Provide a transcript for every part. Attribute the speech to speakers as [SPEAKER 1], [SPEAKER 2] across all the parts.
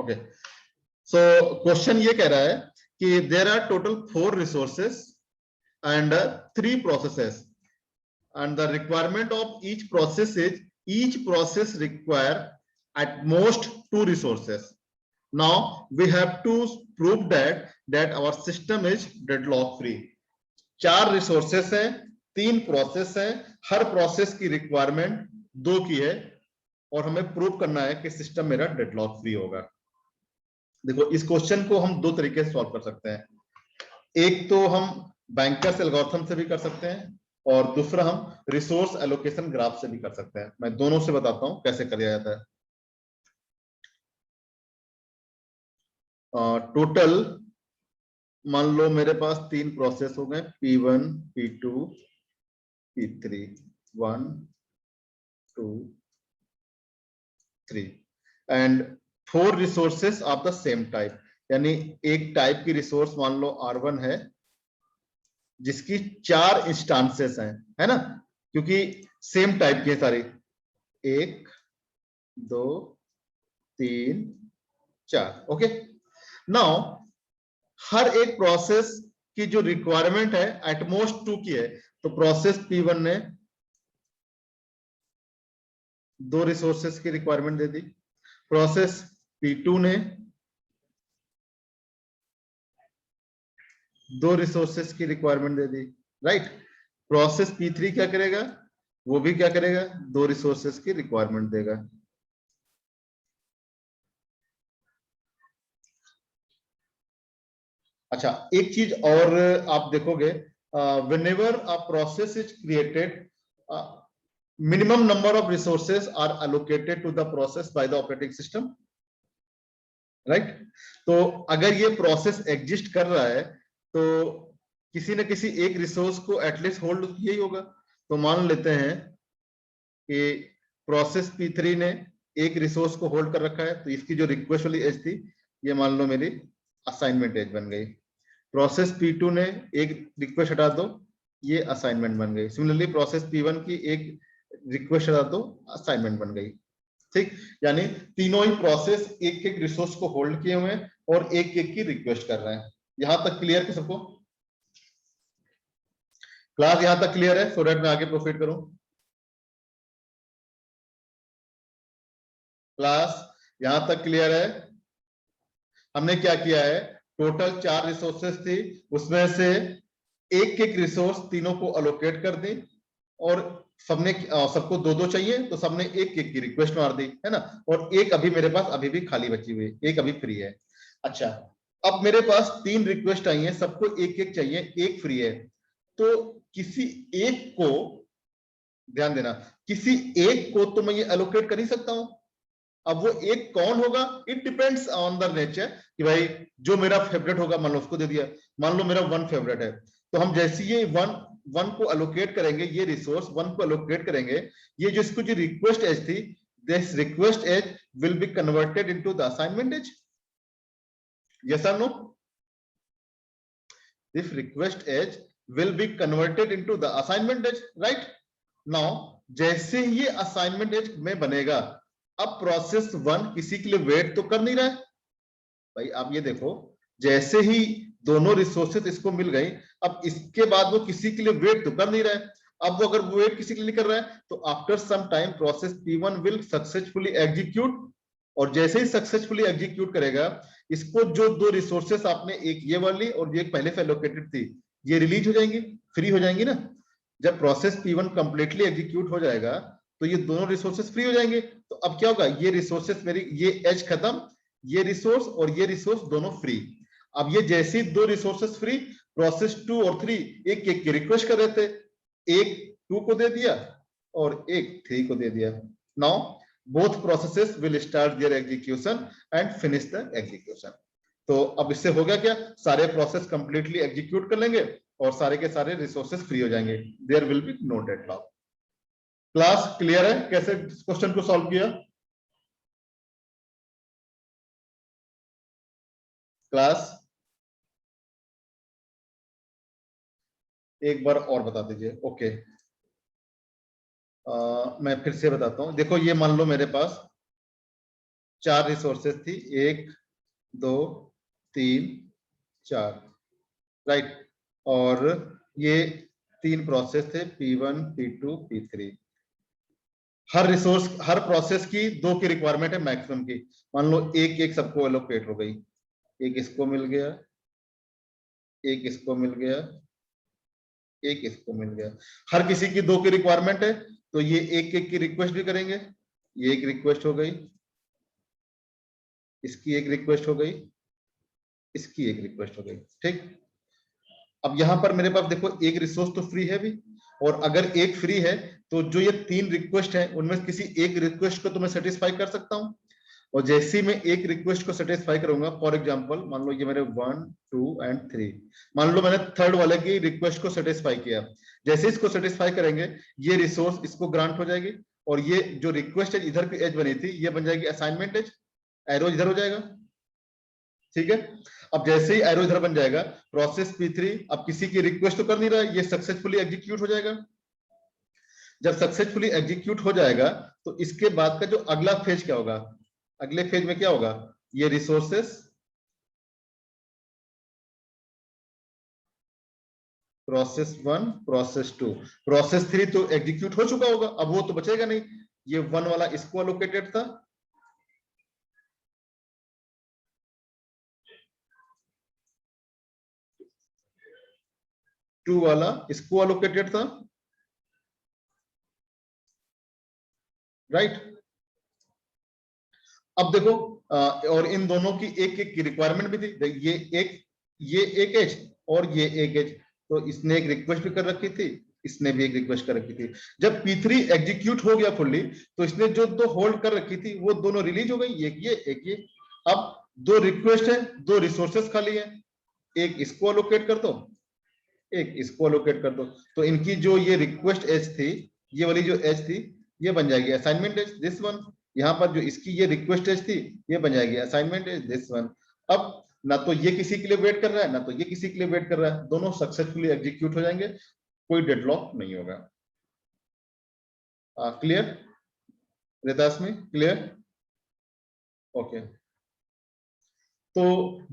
[SPEAKER 1] Okay, so question ये कह रहा है कि there are total 4 resources and 3 processes and the requirement of each process is each process require at most 2 resources. Now we have to prove that our system is deadlock free. 4 resources हैं, 3 process हैं, हर process की requirement 2 की है और हमें prove करना है कि सिस्टम मेरा डेडलॉक फ्री होगा। देखो इस क्वेश्चन को हम 2 तरीके से सॉल्व कर सकते हैं। एक तो हम बैंकर्स एल्गोरिथम से भी कर सकते हैं और दूसरा हम रिसोर्स एलोकेशन ग्राफ से भी कर सकते हैं। मैं दोनों से बताता हूं कैसे किया जाता है। टोटल मान लो मेरे पास 3 प्रोसेस हो गए, P1, P2, P3, 1 2 3 and 4 resources of the same type, यानी एक टाइप की रिसोर्स मान लो R1 है जिसकी 4 इंस्टांसेस हैं, है ना, क्योंकि सेम टाइप की है सारी, 1 2 3 4। ओके, नाउ हर एक प्रोसेस की जो रिक्वायरमेंट है एटमोस्ट 2 की है, तो प्रोसेस P1 ने 2 रिसोर्सेस की रिक्वायरमेंट दे दी, प्रोसेस P2 ने 2 रिसोर्सेस की रिक्वायरमेंट दे दी, राइट। प्रोसेस P3 क्या करेगा, वो भी क्या करेगा, 2 रिसोर्सेस की रिक्वायरमेंट देगा। अच्छा, एक चीज और आप देखोगे, whenever a process is created, minimum number of resources are allocated to the process by the operating system, right? तो अगर ये प्रोसेस एग्जिस्ट कर रहा है तो किसी न किसी एक रिसोर्स को एटलीस्ट होल्ड किया ही होगा। तो मान लेते हैं कि प्रोसेस P3 ने एक रिसोर्स को होल्ड कर रखा है, तो इसकी जो रिक्वेस्ट वाली एज थी ये मान लो मेरी असाइनमेंट एज बन गई। प्रोसेस P2 ने एक रिक्वेस्ट हटा दो, ये असाइनमेंट बन गई। सिमिलरली प्रोसेस P1 की एक रिक्वेस्ट हटा दो, असाइनमेंट बन गई। ठीक, यानी तीनों ही प्रोसेस एक एक रिसोर्स को होल्ड किए हुए हैं और एक एक की रिक्वेस्ट कर रहे हैं। यहां तक क्लियर है सबको? क्लास यहां तक क्लियर है, सो दैट मैं आगे प्रोसीड करूं। क्लास यहां तक क्लियर है? हमने क्या किया है, टोटल 4 रिसोर्सेस थी, उसमें से एक एक रिसोर्स तीनों को अलोकेट कर दी और सबने सबको 2-2 चाहिए तो सबने एक एक की रिक्वेस्ट मार दी, है ना, और एक अभी मेरे पास अभी भी खाली बची हुई, एक अभी फ्री है। अच्छा, अब मेरे पास 3 रिक्वेस्ट आई हैं, सबको एक एक चाहिए, एक फ्री है, तो किसी एक को, ध्यान देना, किसी एक को तो मैं ये अलोकेट कर ही सकता हूं। अब वो एक कौन होगा, it depends on the nature, कि भाई जो मेरा फेवरेट होगा मान लो उसको दे दिया। मान लो मेरा 1 फेवरेट है, तो हम जैसे ये 1 को अलोकेट करेंगे, ये रिसोर्स 1 को अलोकेट करेंगे, ये जो इसको जो रिक्वेस्ट एज थी, this request edge will be converted into the assignment edge. Yes और no? This request edge will be converted into the assignment edge, right. Now जैसे ही ये असाइनमेंट एज में बनेगा, अब प्रोसेस 1 किसी के लिए वेट तो कर नहीं रहा है भाई। आप ये देखो, जैसे ही दोनों रिसोर्सेस इसको मिल गई, अब इसके बाद वो किसी के लिए वेट तो कर नहीं रहा है। अब वो अगर वेट किसी के लिए कर रहा है तो after some time process P1 will successfully execute, और जैसे ही सक्सेसफुली एग्जीक्यूट करेगा, इसको जो 2 रिसोर्सेस आपने, एक ये वाली और ये पहले से एलोकेटेड थी, ये रिलीज हो जाएंगी, फ्री हो जाएंगी ना। जब प्रोसेस P1 कंप्लीटली एग्जीक्यूट हो जाएगा तो ये दोनों रिसोर्सेस फ्री हो जाएंगे। तो अब क्या होगा, ये रिसोर्सेस मेरी, ये एज खत्म, ये रिसोर्स और ये रिसोर्स दोनों फ्री। अब ये जैसे ही 2 रिसोर्सेस फ्री, प्रोसेस 2 और 3 एक एक की रिक्वेस्ट कर रहे थे, एक 2 को दे दिया और एक 3 को दे दिया। Now both processes will start their execution and finish the execution. तो अब इससे हो गया क्या, सारे प्रोसेस कंप्लीटली एग्जीक्यूट कर लेंगे और सारे के सारे रिसोर्सेस फ्री हो जाएंगे। There will be no deadlock. Class clear है कैसे क्वेश्चन को सॉल्व किया? क्लास एक बार और बता दीजिए। ओके, मैं फिर से बताता हूं। देखो ये मान लो मेरे पास 4 रिसोर्सेस थी, 1 2 3 4, राइट। और ये 3 प्रोसेस थे, P1 P2 P3। हर रिसोर्स, हर प्रोसेस की 2 की रिक्वायरमेंट है मैक्सिमम की। मान लो एक एक सबको एलोकेट हो गई, एक इसको मिल गया, एक इसको मिल गया, एक इसको मिल गया। हर किसी की 2 की रिक्वायरमेंट है, तो ये एक एक की रिक्वेस्ट भी करेंगे। ये एक रिक्वेस्ट हो गई, इसकी एक रिक्वेस्ट हो गई, इसकी एक रिक्वेस्ट हो गई, ठीक। अब यहां पर मेरे पास देखो एक रिसोर्स तो फ्री है भी, और अगर एक फ्री है तो जो ये 3 रिक्वेस्ट है उनमें किसी एक रिक्वेस्ट को तो मैं सेटिस्फाई कर सकता हूं। और जैसे ही मैं एक रिक्वेस्ट को सेटिस्फाई करूंगा, फॉर एग्जांपल मान लो ये मेरे 1 2 एंड 3, मान लो मैंने थर्ड वाले की रिक्वेस्ट को सेटिस्फाई किया। जैसे इसको सेटिस्फाई करेंगे, ये रिसोर्स इसको ग्रांट हो जाएगी, और ये जो रिक्वेस्ट है इधर की एज बनी थी, ये बन जाएगी असाइनमेंट एज, एरो इधर हो जाएगा, ठीक है। अब जैसे ही एरो इधर बन जाएगा, प्रोसेस P3 अब किसी की रिक्वेस्ट तो कर नहीं रहा है, ये सक्सेसफुली एग्जीक्यूट हो जाएगा। जब सक्सेसफुली एग्जीक्यूट हो जाएगा, तो इसके बाद का जो अगला फेज क्या होगा, अगले फेज में क्या होगा, ये रिसोर्सेस प्रोसेस 1 प्रोसेस 2 प्रोसेस 3 तो एग्जीक्यूट हो चुका होगा, अब वो तो बचेगा नहीं। ये 1 वाला इसको अलोकेटेड था, 2 वाला इसको अलोकेटेड था, राइट। अब देखो और इन दोनों की एक एक की रिक्वायरमेंट भी थी, ये एक एज और ये एक एज, तो इसने एक रिक्वेस्ट भी कर रखी थी, इसने भी एक रिक्वेस्ट कर रखी थी। जब P3 एग्जीक्यूट हो गया फुल्ली, तो इसने जो 2 होल्ड कर रखी थी वो दोनों रिलीज हो गई, एक ये एक ये। अब 2 रिक्वेस्ट है, 2 रिसोर्सेस खाली है, एक इसको अलोकेट कर दो, एक इसको अलोकेट कर दो, तो इनकी जो ये रिक्वेस्ट एज थी, ये वाली जो एज थी, ये बन जाएगी असाइनमेंट एज, दिस वन। यहाँ पर जो इसकी ये रिक्वेस्ट एज थी, ये बन जाएगी असाइनमेंट एज, दिस वन। अब ना तो ये किसी के लिए वेट कर रहा है, ना तो ये किसी के लिए वेट कर रहा है, दोनों सक्सेसफुली एग्जीक्यूट हो जाएंगे, कोई डेडलॉक नहीं होगा। Clear Ritasmi, clear, okay. तो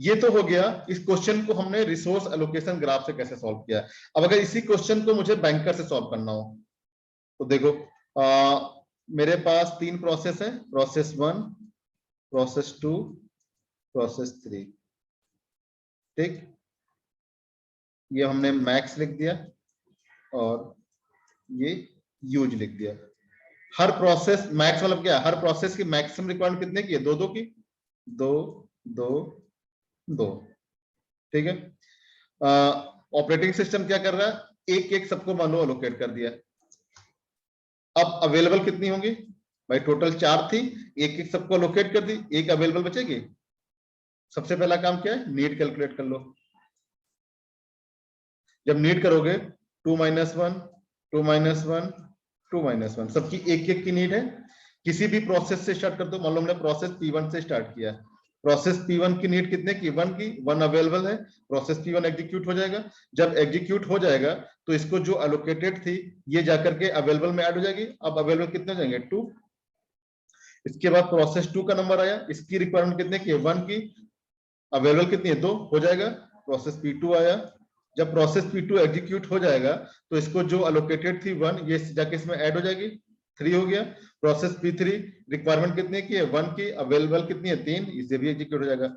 [SPEAKER 1] ये तो हो गया, इस क्वेश्चन को हमने रिसोर्स एलोकेशन ग्राफ से कैसे सॉल्व किया। अब अगर इसी क्वेश्चन को मुझे बैंकर से सॉल्व करना हो, तो देखो मेरे पास 3 प्रोसेस है, प्रोसेस 1 प्रोसेस 2 प्रोसेस 3, ठीक। ये हमने मैक्स लिख दिया और ये यूज लिख दिया। हर प्रोसेस मैक्स मतलब क्या, हर प्रोसेस की मैक्सिमम रिक्वायरमेंट कितने की है, 2 2 की, 2 2 2, ठीक है। ऑपरेटिंग सिस्टम क्या कर रहा है, एक एक सबको मान लो अलोकेट कर दिया। अब अवेलेबल कितनी होंगी भाई, टोटल 4 थी, एक एक सबको अलोकेट कर दी, एक अवेलेबल बचेगी। सबसे पहला काम क्या है, नीड कैलकुलेट कर लो। जब नीड करोगे 2 - 1 2 - 1 2 - 1, सबकी एक एक की नीड है। किसी भी प्रोसेस से स्टार्ट कर दो, मान लो हमने प्रोसेस P1 से स्टार्ट किया, प्रोसेस P1 की नीड कितने की, 1 की, 1 अवेलेबल है, प्रोसेस P1 एग्जीक्यूट हो जाएगा। जब एग्जीक्यूट हो जाएगा, तो इसको जो अलोकेटेड थी, ये जाकर के अवेलेबल में ऐड हो जाएगी। अब अवेलेबल कितने हो जाएंगे, 2। इसके बाद प्रोसेस 2 का नंबर आया, इसकी रिक्वायरमेंट कितने की है, 1 की, अवेलेबल कितनी है, 2 हो जाएगा। प्रोसेस P2 आया, जब प्रोसेस P2 एग्जीक्यूट हो जाएगा, तो इसको जो अलोकेटेड थी 1, ये जाके इसमें ऐड हो जाएगी, 3 हो गया। प्रोसेस P3 रिक्वायरमेंट कितने की है, 1 की, अवेलेबल कितनी है, 3, इसे भी एग्जीक्यूट हो जाएगा।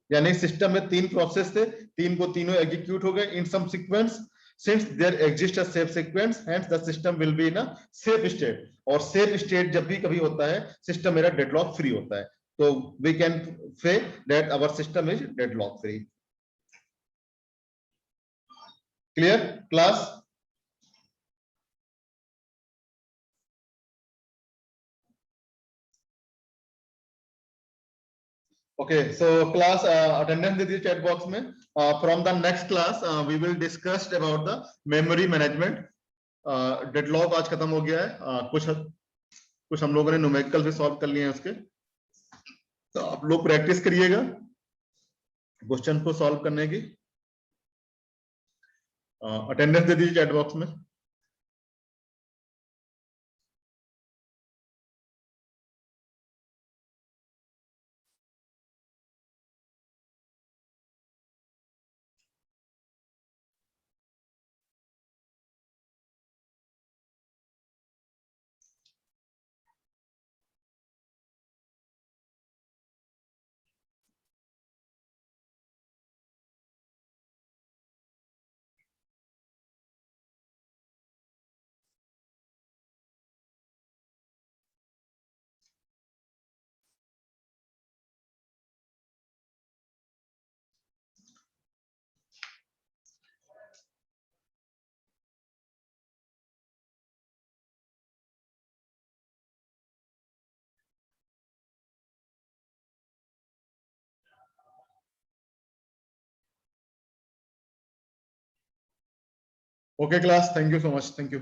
[SPEAKER 1] यानी सिस्टम में 3 प्रोसेस थे, 3 को तीनों एग्जीक्यूट हो गए in some sequence. Since there exist a safe sequence, hence the system will be in a safe state. और सेफ स्टेट जब भी कभी होता है, सिस्टम मेरा डेडलॉक फ्री होता है, तो we can say that our system is deadlock free. Clear class? Okay, so class attendance दे दीजिए chat box में. From the next class we will discuss about the memory management. Deadlock आज खत्म हो गया है, कुछ हम लोगों ने न्यूमेरिकल भी सॉल्व कर लिए हैं उसके, तो आप लोग प्रैक्टिस करिएगा क्वेश्चन को सॉल्व करने की। अटेंडेंस दे दीजिए चैट बॉक्स में। Okay class, thank you so much, thank you.